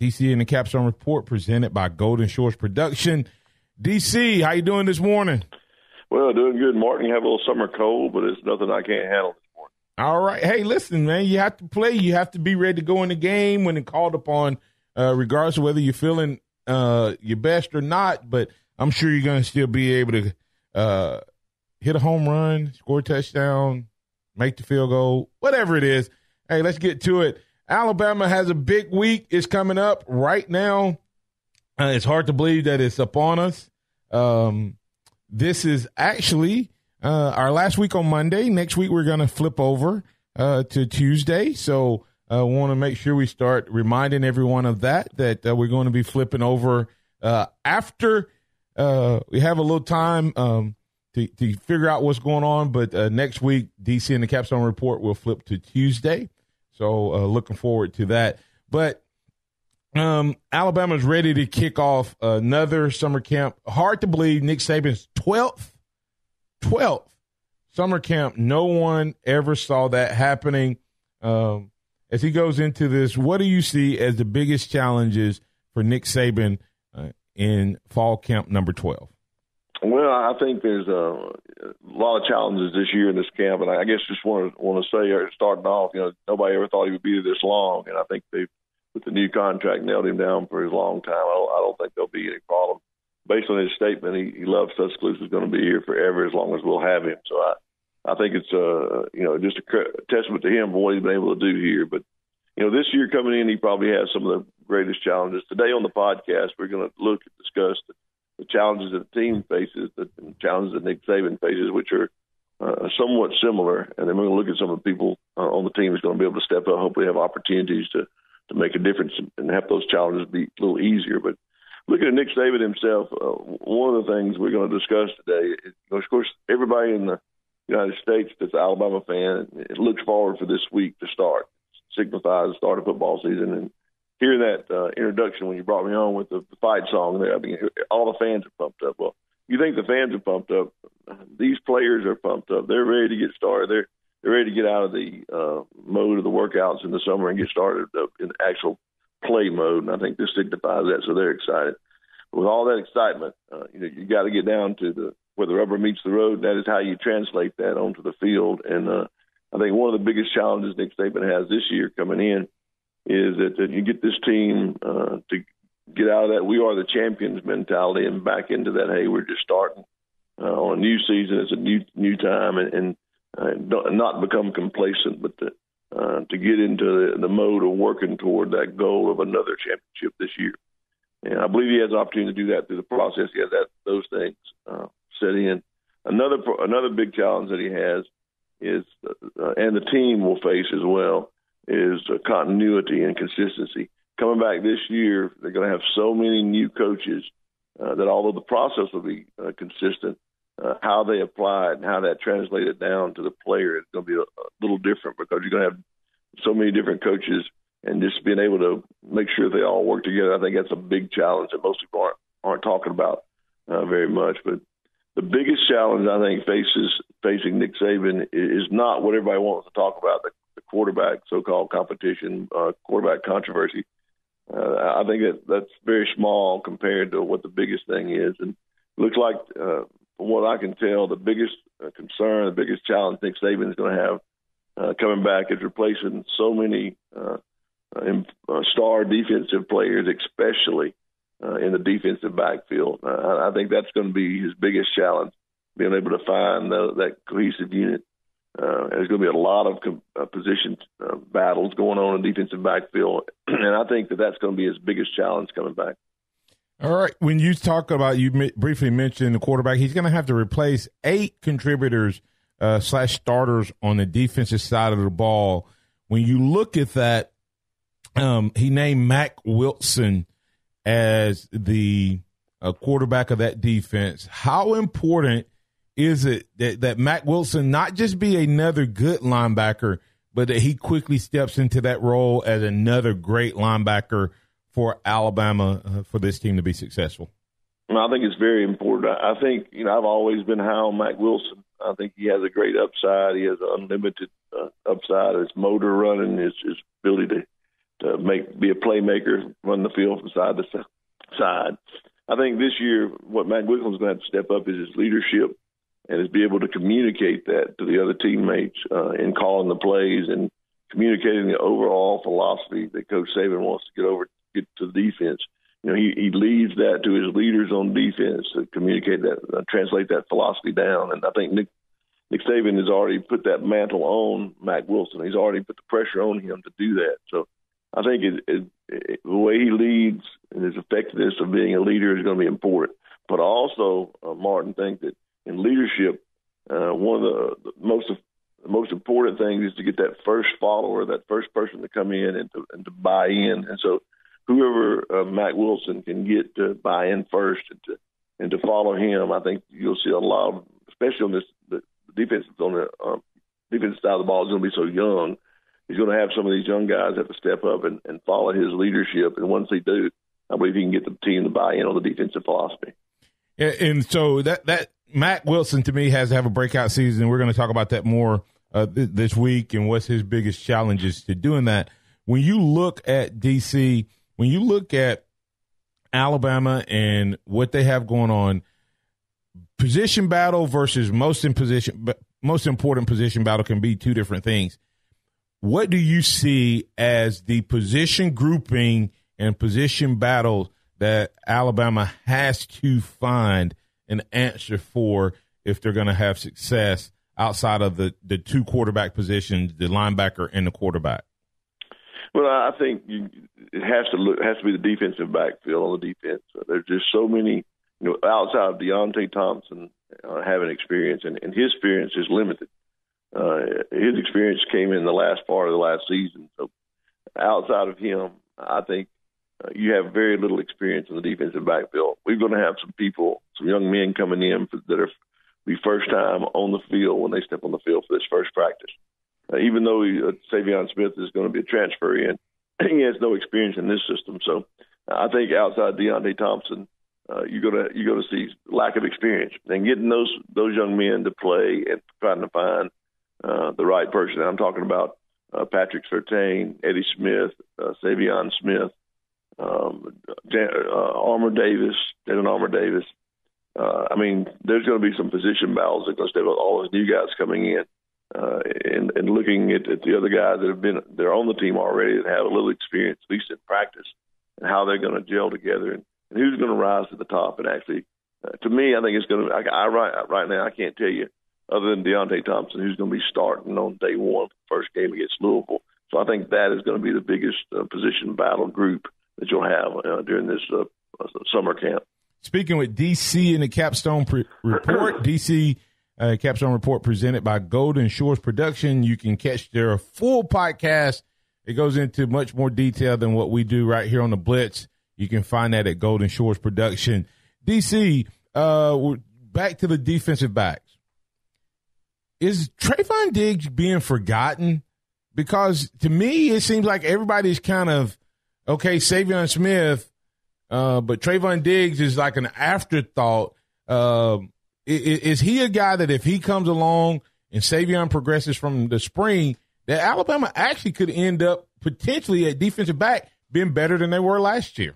DC and the Capstone Report presented by Golden Shores Production. DC, how you doing this morning? Well, doing good, Martin. You have a little summer cold, but it's nothing I can't handle this morning. All right. Hey, listen, man, you have to play. You have to be ready to go in the game when it's called upon, regardless of whether you're feeling your best or not. But I'm sure you're going to still be able to hit a home run, score a touchdown, make the field goal, whatever it is. Hey, let's get to it. Alabama has a big week. It's coming up right now. It's hard to believe that it's upon us. This is actually our last week on Monday. Next week, we're going to flip over to Tuesday. So I want to make sure we start reminding everyone of that we're going to be flipping over after we have a little time to figure out what's going on. But next week, DC and the Capstone Report will flip to Tuesday. So looking forward to that. But Alabama's ready to kick off another summer camp. Hard to believe Nick Saban's 12th summer camp. No one ever saw that happening. As he goes into this, what do you see as the biggest challenges for Nick Saban in fall camp number 12? Well, I think there's a lot of challenges this year in this camp, and I guess just want to say, starting off, nobody ever thought he would be here this long, and I think they've, with the new contract, nailed him down for his long time. I don't think there'll be any problem. Based on his statement, he loves Tuscaloosa is going to be here forever as long as we'll have him. So I think it's just a testament to him for what he's been able to do here. But this year coming in, he probably has some of the greatest challenges. Today on the podcast, we're going to discuss the challenges that the team faces, the challenges that Nick Saban faces, which are somewhat similar. And then we're going to look at some of the people on the team who's going to be able to step up, hopefully have opportunities to make a difference and have those challenges be a little easier. But looking at Nick Saban himself, one of the things we're going to discuss today is, of course, everybody in the United States that's an Alabama fan, it looks forward for this week to start. It signifies the start of football season. And hearing that introduction when you brought me on with the fight song there, I mean, all the fans are pumped up. Well, you think the fans are pumped up. These players are pumped up. They're ready to get started. They're ready to get out of the mode of the workouts in the summer and get started in actual play mode. And I think this signifies that, so they're excited. With all that excitement, you got to get down to where the rubber meets the road. And that is how you translate that onto the field. And I think one of the biggest challenges Nick Saban has this year coming in is that you get this team to get out of that we are the champions mentality and back into that, hey, we're just starting on a new season. It's a new time, and not become complacent, but to get into the mode of working toward that goal of another championship this year. And I believe he has an opportunity to do that through the process. He has those things set in. Another big challenge that he has is, and the team will face as well, is continuity and consistency. Coming back this year, they're going to have so many new coaches that although the process will be consistent, how they apply it and how that translated down to the player is going to be a little different, because you're going to have so many different coaches, and just being able to make sure they all work together. I think that's a big challenge that most people aren't talking about very much. But the biggest challenge I think facing Nick Saban is not what everybody wants to talk about, the quarterback so-called competition, quarterback controversy. I think that's very small compared to what the biggest thing is. And it looks like, from what I can tell, the biggest concern, the biggest challenge Nick Saban is going to have coming back is replacing so many star defensive players, especially in the defensive backfield. I think that's going to be his biggest challenge, being able to find that cohesive unit. There's going to be a lot of position battles going on in defensive backfield, and I think that's going to be his biggest challenge coming back. All right. When you talk about, you briefly mentioned the quarterback, he's going to have to replace 8 contributors / starters on the defensive side of the ball. When you look at that, he named Mack Wilson as the quarterback of that defense. How important is it that Mack Wilson not just be another good linebacker, but that he quickly steps into that role as another great linebacker for Alabama for this team to be successful? I think it's very important. I think, I've always been high on Mack Wilson. I think he has a great upside. He has an unlimited upside. His motor running, his ability be a playmaker, run the field from side to side. I think this year what Matt Wilson's going to have to step up is his leadership and is be able to communicate that to the other teammates in calling the plays and communicating the overall philosophy that Coach Saban wants to get to the defense. He leads that to his leaders on defense to communicate that, translate that philosophy down. And I think Nick Saban has already put that mantle on Matt Wilson. He's already put the pressure on him to do that. So I think the way he leads and his effectiveness of being a leader is going to be important. But I also, Martin, think that in leadership, one of the most important things is to get that first follower, that first person to come in and to buy in. And so whoever Matt Wilson can get to buy in first and to follow him, I think you'll see a lot of, especially on the defense on the defensive side of the ball is going to be so young. He's going to have some of these young guys have to step up and follow his leadership. And once they do, I believe he can get the team to buy in on the defensive philosophy. And so that Matt Wilson, to me, has to have a breakout season. We're going to talk about that more this week and what's his biggest challenges to doing that. When you look at DC, when you look at Alabama and what they have going on, position battle versus most important position battle can be two different things. What do you see as the position grouping and position battle that Alabama has to find an answer for if they're going to have success outside of the two quarterback positions, the linebacker and the quarterback? Well, I think it has to be the defensive backfield on the defense. There's just so many, outside of Deontay Thompson having experience, and his experience is limited. His experience came in the last part of the last season. So outside of him, I think you have very little experience in the defensive backfield. We're going to have some young men coming in that are be first time on the field when they step on the field for this first practice. Even though Savion Smith is going to be a transfer in, he has no experience in this system. So I think outside Deontay Thompson, you're going to see lack of experience. And getting those young men to play and trying to find the right person. I'm talking about Patrick Surtain, Eddie Smith, Savion Smith, Armour Davis. There's going to be some position battles that are going to step up. All those new guys coming in, and looking at the other guys they're on the team already that have a little experience, at least in practice, and how they're going to gel together, and who's going to rise to the top. And actually, to me, I think it's going to. Right now, I can't tell you other than Deontay Thompson who's going to be starting on day one, first game against Louisville. So I think that is going to be the biggest position battle group that you'll have during this summer camp. Speaking with DC in the Capstone Report, DC Capstone Report presented by Golden Shores Production. You can catch their full podcast. It goes into much more detail than what we do right here on the Blitz. You can find that at Golden Shores Production. DC, back to the defensive backs. Is Trayvon Diggs being forgotten? Because to me, it seems like everybody's kind of, okay, Savion Smith, but Trayvon Diggs is like an afterthought. Is he a guy that if he comes along and Savion progresses from the spring, that Alabama actually could end up potentially at defensive back being better than they were last year?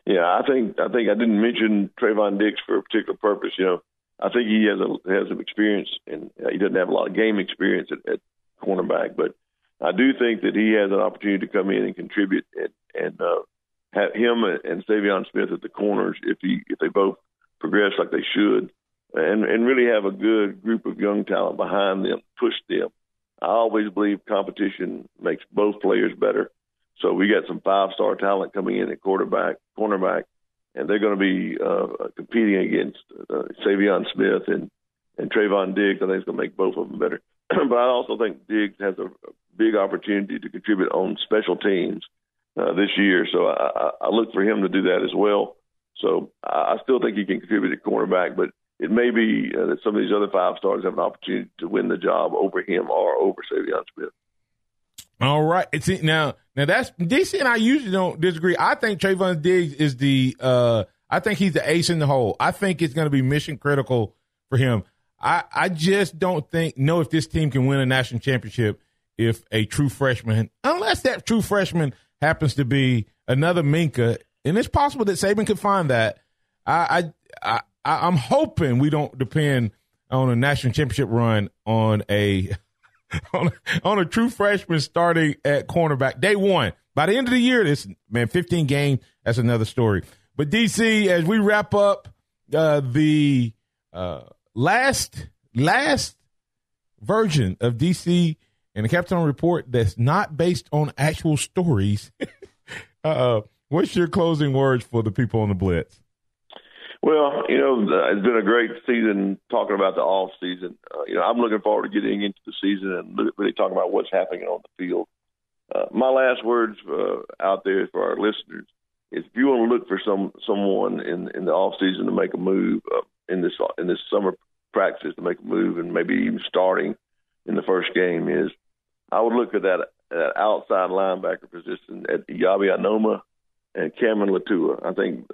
Yeah, I think I didn't mention Trayvon Diggs for a particular purpose. I think he has some experience, and he doesn't have a lot of game experience at cornerback, but I do think that he has an opportunity to come in and contribute and have him and Savion Smith at the corners if they both progress like they should, and really have a good group of young talent behind them, push them. I always believe competition makes both players better. So we got some 5-star talent coming in at cornerback, and they're going to be competing against Savion Smith and Trayvon Diggs. I think it's going to make both of them better. But I also think Diggs has a big opportunity to contribute on special teams this year. So I look for him to do that as well. So I still think he can contribute at cornerback, but it may be that some of these other 5-stars have an opportunity to win the job over him or over Savion Smith. All right. Now that's DC and I usually don't disagree. I think Trayvon Diggs is I think he's the ace in the hole. I think it's going to be mission critical for him. I just don't know if this team can win a national championship if a true freshman, unless that true freshman happens to be another Minka, and it's possible that Saban could find that. I'm hoping we don't depend on a national championship run on a on a true freshman starting at cornerback day one. By the end of the year, 15 games, that's another story. But DC, as we wrap up the last version of DC and the Capstone Report that's not based on actual stories, what's your closing words for the people on the Blitz? Well, it's been a great season talking about the off season. I'm looking forward to getting into the season and really talking about what's happening on the field. My last words out there for our listeners is, if you want to look for someone in the off season to make a move in this summer practice to make a move, and maybe even starting in the first game, is I would look at that outside linebacker position at Yabi Anoma and Cameron Latua. I think,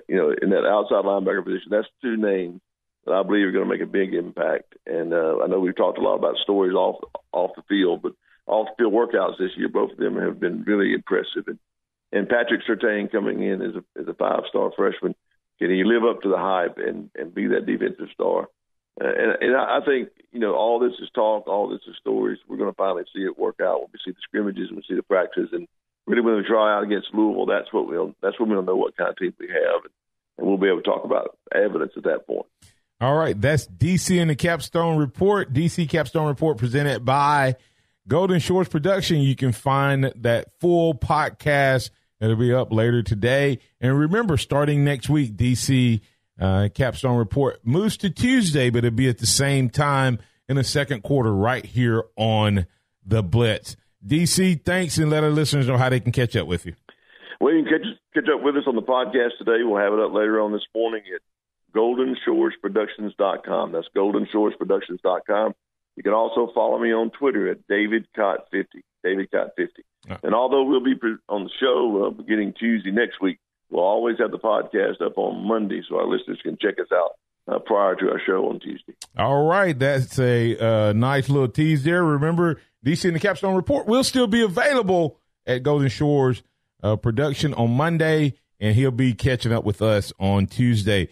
in that outside linebacker position, that's two names that I believe are going to make a big impact. And I know we've talked a lot about stories off the field, but off the field workouts this year, both of them have been really impressive. And Patrick Surtain coming in as a 5-star freshman, can he live up to the hype and be that defensive star? And I think, all this is talk, all this is stories. We're going to finally see it work out when we see the scrimmages and we see the practices. And really, when we try out against Louisville, that's when we'll know what kind of team we have, and we'll be able to talk about evidence at that point. All right, that's DC and the Capstone Report. DC Capstone Report presented by Golden Shores Production. You can find that full podcast. It'll be up later today. And remember, starting next week, DC Capstone Report moves to Tuesday, but it'll be at the same time in the second quarter right here on the Blitz. DC, thanks, and let our listeners know how they can catch up with you. Well, you can catch up with us on the podcast today. We'll have it up later on this morning at GoldenShoresProductions.com. That's GoldenShoresProductions.com. You can also follow me on Twitter at DavidCott50. And although we'll be on the show beginning Tuesday next week, we'll always have the podcast up on Monday, so our listeners can check us out prior to our show on Tuesday. All right. That's a nice little tease there. Remember, DC and the Capstone Report will still be available at Golden Shores Production on Monday, and he'll be catching up with us on Tuesday.